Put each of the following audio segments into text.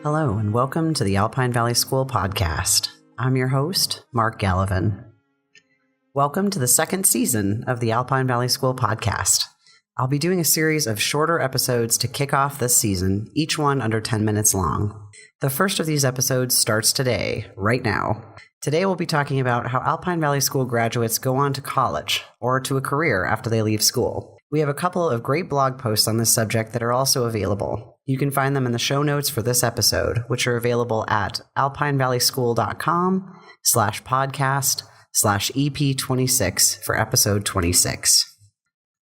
Hello, and welcome to the Alpine Valley School podcast. I'm your host, Mark Gallivan. Welcome to the second season of the Alpine Valley School podcast. I'll be doing a series of shorter episodes to kick off this season, each one under 10 minutes long. The first of these episodes starts today, right now. Today we'll be talking about how Alpine Valley School graduates go on to college, or to a career after they leave school. We have a couple of great blog posts on this subject that are also available. You can find them in the show notes for this episode, which are available at alpinevalleySchool.com/podcast/EP26 for episode 26.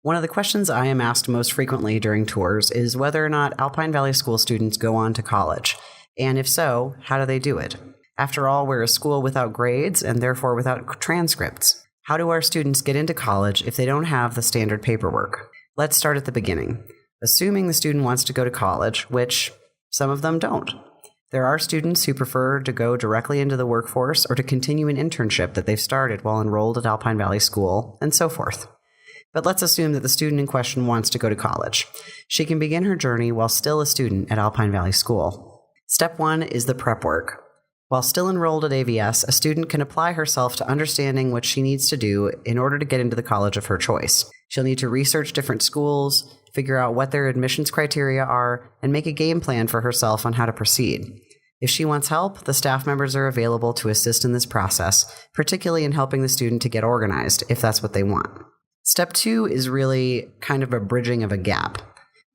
One of the questions I am asked most frequently during tours is whether or not Alpine Valley School students go on to college, and if so, how do they do it? After all, we're a school without grades and therefore without transcripts. How do our students get into college if they don't have the standard paperwork? Let's start at the beginning. Assuming the student wants to go to college, which some of them don't. There are students who prefer to go directly into the workforce or to continue an internship that they've started while enrolled at Alpine Valley School, and so forth. But let's assume that the student in question wants to go to college. She can begin her journey while still a student at Alpine Valley School. Step 1 is the prep work. While still enrolled at AVS, a student can apply herself to understanding what she needs to do in order to get into the college of her choice. She'll need to research different schools, figure out what their admissions criteria are, and make a game plan for herself on how to proceed. If she wants help, the staff members are available to assist in this process, particularly in helping the student to get organized, if that's what they want. Step 2 is really kind of a bridging of a gap.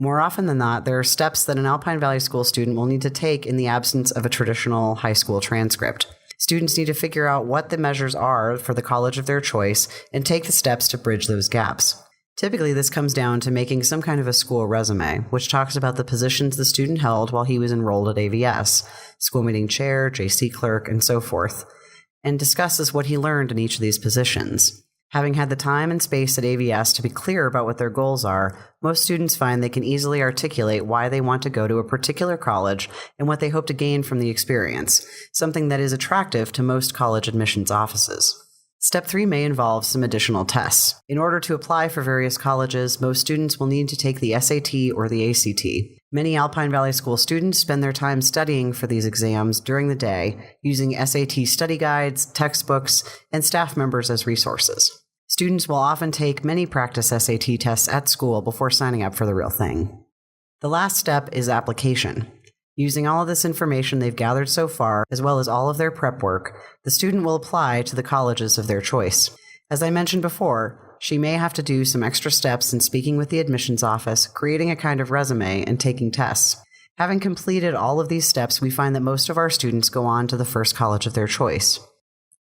More often than not, there are steps that an Alpine Valley School student will need to take in the absence of a traditional high school transcript. Students need to figure out what the measures are for the college of their choice and take the steps to bridge those gaps. Typically, this comes down to making some kind of a school resume, which talks about the positions the student held while he was enrolled at AVS, school meeting chair, JC clerk, and so forth, and discusses what he learned in each of these positions. Having had the time and space at AVS to be clear about what their goals are, most students find they can easily articulate why they want to go to a particular college and what they hope to gain from the experience, something that is attractive to most college admissions offices. Step 3 may involve some additional tests. In order to apply for various colleges, most students will need to take the SAT or the ACT. Many Alpine Valley School students spend their time studying for these exams during the day, using SAT study guides, textbooks, and staff members as resources. Students will often take many practice SAT tests at school before signing up for the real thing. The last step is application. Using all of this information they've gathered so far, as well as all of their prep work, the student will apply to the colleges of their choice. As I mentioned before, she may have to do some extra steps in speaking with the admissions office, creating a kind of resume, and taking tests. Having completed all of these steps, we find that most of our students go on to the first college of their choice.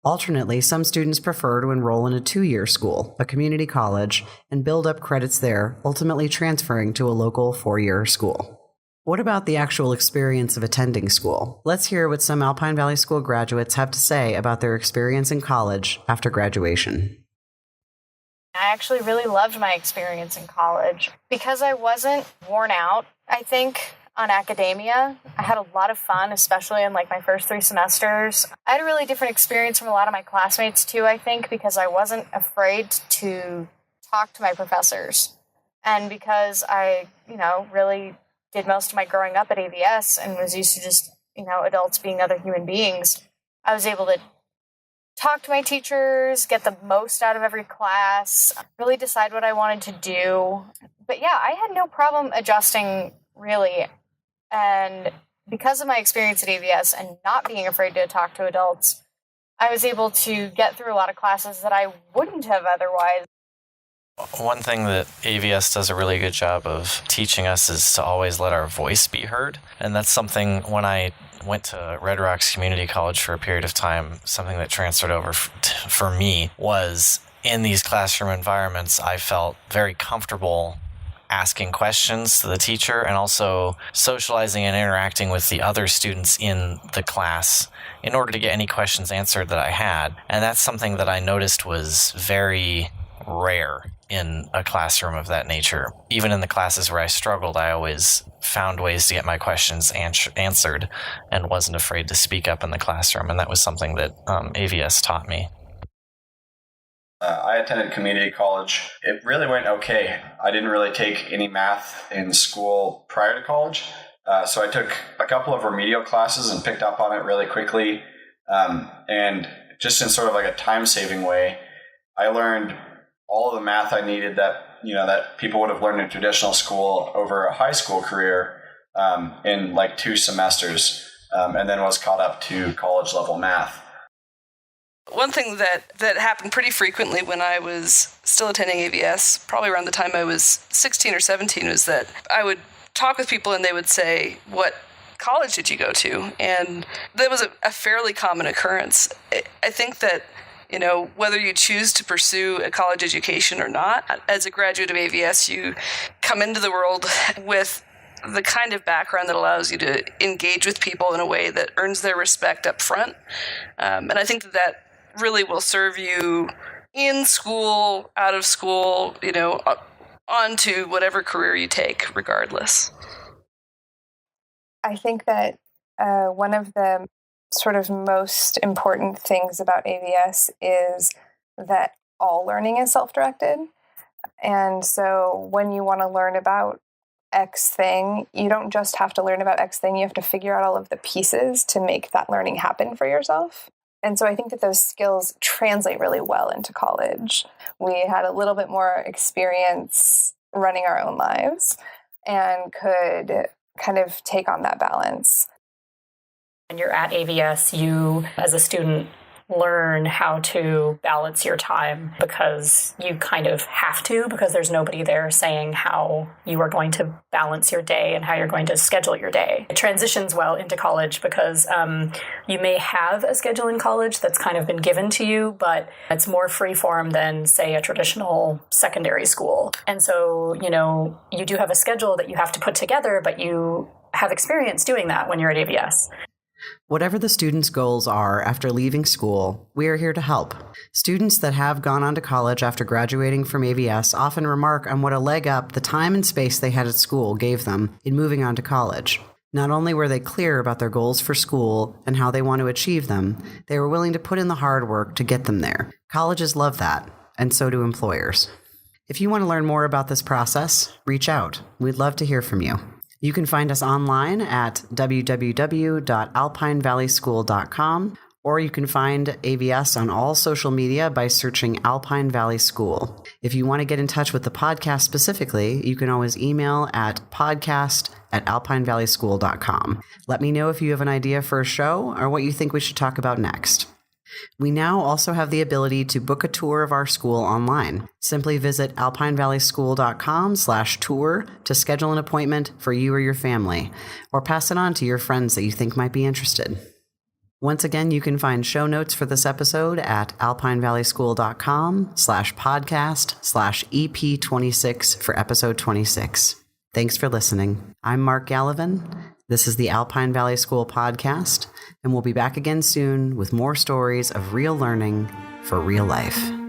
Alternately, some students prefer to enroll in a 2-year school, a community college, and build up credits there, ultimately transferring to a local 4-year school. What about the actual experience of attending school? Let's hear what some Alpine Valley School graduates have to say about their experience in college after graduation. I actually really loved my experience in college because I wasn't worn out, I think, on academia. I had a lot of fun, especially in my first 3 semesters. I had a really different experience from a lot of my classmates too, I think, because I wasn't afraid to talk to my professors. And because I, really did most of my growing up at AVS and was used to just, adults being other human beings, I was able to talk to my teachers, get the most out of every class, really decide what I wanted to do. But yeah, I had no problem adjusting, really. And because of my experience at AVS and not being afraid to talk to adults, I was able to get through a lot of classes that I wouldn't have otherwise. One thing that AVS does a really good job of teaching us is to always let our voice be heard. And that's something when I went to Red Rocks Community College for a period of time, something that transferred over for me was in these classroom environments, I felt very comfortable asking questions to the teacher and also socializing and interacting with the other students in the class in order to get any questions answered that I had. And that's something that I noticed was very rare in a classroom of that nature. Even in the classes where I struggled, I always found ways to get my questions answered and wasn't afraid to speak up in the classroom. And that was something that AVS taught me. I attended community college. It really went okay. I didn't really take any math in school prior to college, So I took a couple of remedial classes and picked up on it really quickly. And just in sort of like a time-saving way, I learned all of the math I needed that people would have learned in traditional school over a high school career in like 2 semesters, and then was caught up to college level math. One thing that happened pretty frequently when I was still attending AVS, probably around the time I was 16 or 17, was that I would talk with people and they would say, "What college did you go to?" And that was a fairly common occurrence. I think that, whether you choose to pursue a college education or not, as a graduate of AVS, you come into the world with the kind of background that allows you to engage with people in a way that earns their respect up front. And I think that really will serve you in school, out of school, on to whatever career you take, regardless. I think that one of the sort of most important things about AVS is that all learning is self-directed. And so when you want to learn about X thing, you don't just have to learn about X thing, you have to figure out all of the pieces to make that learning happen for yourself. And so I think that those skills translate really well into college. We had a little bit more experience running our own lives and could kind of take on that balance. When you're at AVS, you, as a student, learn how to balance your time because you kind of have to, because there's nobody there saying how you are going to balance your day and how you're going to schedule your day. It transitions well into college because you may have a schedule in college that's kind of been given to you, but it's more free-form than, say, a traditional secondary school. And so, you do have a schedule that you have to put together, but you have experience doing that when you're at AVS. Whatever the students' goals are after leaving school, we are here to help. Students that have gone on to college after graduating from AVS often remark on what a leg up the time and space they had at school gave them in moving on to college. Not only were they clear about their goals for school and how they want to achieve them, they were willing to put in the hard work to get them there. Colleges love that, and so do employers. If you want to learn more about this process, reach out. We'd love to hear from you. You can find us online at www.alpinevalley.school.com, or you can find AVS on all social media by searching Alpine Valley School. If you want to get in touch with the podcast specifically, you can always email at podcast@alpinevalley.school.com. Let me know if you have an idea for a show or what you think we should talk about next. We now also have the ability to book a tour of our school online. Simply visit alpinevalleySchool.com/tour to schedule an appointment for you or your family, or pass it on to your friends that you think might be interested. Once again, you can find show notes for this episode at alpinevalleySchool.com/podcast/EP26 for episode 26. Thanks for listening. I'm Mark Gallivan. This is the Alpine Valley School podcast, and we'll be back again soon with more stories of real learning for real life.